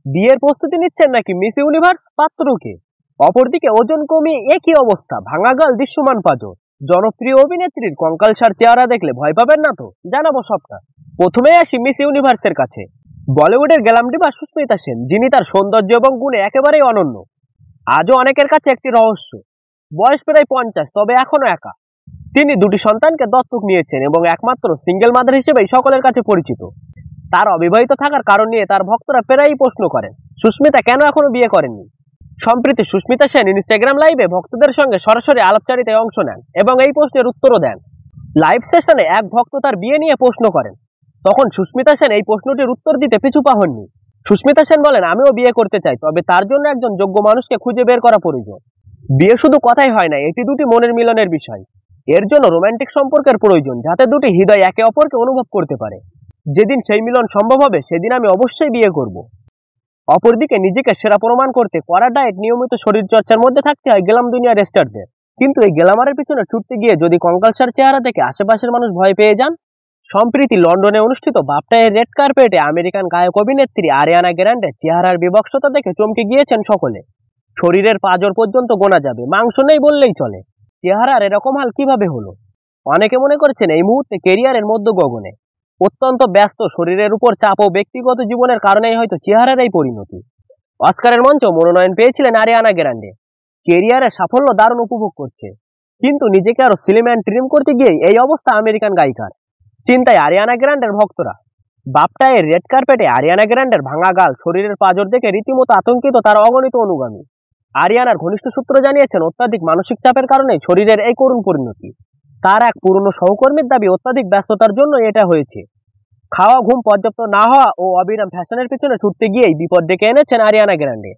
বিয়ের প্রস্তুতি নিচ্ছেন নাকি মিস ইউনিভার্স পাত্রকে? অপরদিকে ওজন কমিয়ে একই অবস্থা, ভাঙা গাল, দৃশ্যমান পাঁজর। জনপ্রিয় অভিনেত্রীর কঙ্কালসার চেহারা দেখলে ভয় পাবেন না তো? জানাবো সবটা। প্রথমে আসি মিস ইউনিভার্সের কাছে। বলিউডের গ্ল্যাম ডিবা সুস্মিতা সেন, যিনি তার সৌন্দর্য এবং গুণে একেবারেই অনন্য। আজও অনেকের কাছে একটি রহস্য। বয়স প্রায় 50, তবে এখনো একা। তিনি দুটি সন্তানকে দত্তক নিয়েছেন এবং একমাত্র সিঙ্গেল মাদার হিসেবেই সকলের কাছে পরিচিত। তার অবিবাহিত থাকার কারণ নিয়ে তার ভক্তরা প্রায়ই প্রশ্ন করেন, সুস্মিতা কেন এখনো বিয়ে করেননি। সম্প্রতি সুস্মিতা সেন ইনস্টাগ্রাম লাইভে ভক্তদের সঙ্গে সরাসরি আলাপচারিতায় অংশ নেন এবং এই প্রশ্নের উত্তরও দেন। লাইভ সেশনে এক ভক্ত তার বিয়ে নিয়ে প্রশ্ন করেন, তখন সুস্মিতা সেন এই প্রশ্নটির উত্তর দিতে পিছু পা হননি। সুস্মিতা সেন বলেন, আমিও বিয়ে করতে চাই, তবে তার জন্য একজন যোগ্য মানুষকে খুঁজে বের করা প্রয়োজন। বিয়ে শুধু কথাই হয় না, এটি দুটি মনের মিলনের বিষয়। এর জন্য রোমান্টিক সম্পর্কের প্রয়োজন, যাতে দুটি হৃদয় একে অপরকে অনুভব করতে পারে। যেদিন সেই মিলন সম্ভব হবে সেদিন আমি অবশ্যই বিয়ে করব। অপরদিকে নিজেকে সেরা প্রমাণ করতে কড়া ডায়েট, নিয়মিত শরীর চর্চার মধ্যে থাকতে হয় গ্ল্যাম দুনিয়ার স্টারদের। কিন্তু এই গ্ল্যামারের পিছনে ছুটতে গিয়ে যদি কঙ্কালসার চেহারা দেখে আশেপাশের মানুষ ভয় পেয়ে যান। সম্প্রতি লন্ডনে অনুষ্ঠিত বাফটায়ের রেড কার্পেটে আমেরিকান গায়ক অভিনেত্রী আরিয়ানা গ্র্যান্ডের চেহারার বিভৎসতা দেখে চমকে গিয়েছেন সকলে। শরীরের পাঁজর পর্যন্ত গোনা যাবে, মাংস নেই বললেই চলে। চেহারার এরকম হাল কিভাবে হলো? অনেকে মনে করছেন এই মুহূর্তে কেরিয়ারের মধ্য গগনে। অত্যন্ত ব্যস্ত শরীরের উপর চাপ ও ব্যক্তিগত জীবনের কারণেই হয়তো চেহারার এই পরিণতি। অস্কারের মঞ্চে মনোনয়ন পেয়েছিলেন আরিয়ানা গ্র্যান্ডে। কেরিয়ারের সাফল্য দারুণ উপভোগ করছে, কিন্তু নিজেকে আরো স্লিম অ্যান্ড ট্রিম করতে গিয়ে এই অবস্থা আমেরিকান গায়িকার। চিন্তায় আরিয়ানা গ্র্যান্ডের ভক্তরা। বাফটায়ের রেড কার্পেটে আরিয়ানা গ্র্যান্ডের ভাঙা গাল, শরীরের পাঁজর দেখে রীতিমতো আতঙ্কিত তার অগণিত অনুগামী। আরিয়ানার ঘনিষ্ঠ সূত্র জানিয়েছেন, অত্যাধিক মানসিক চাপের কারণে শরীরের এই করুণ পরিণতি। তার এক পুরনো সহকর্মীর দাবি, অত্যাধিক ব্যস্ততার জন্য এটা হয়েছে। খাওয়া, ঘুম পর্যাপ্ত না হওয়া ও অবিরাম ফ্যাশনের পিছনে ছুটতে গিয়েই বিপদ ডেকে এনেছেন আরিয়ানা গ্র্যান্ডে।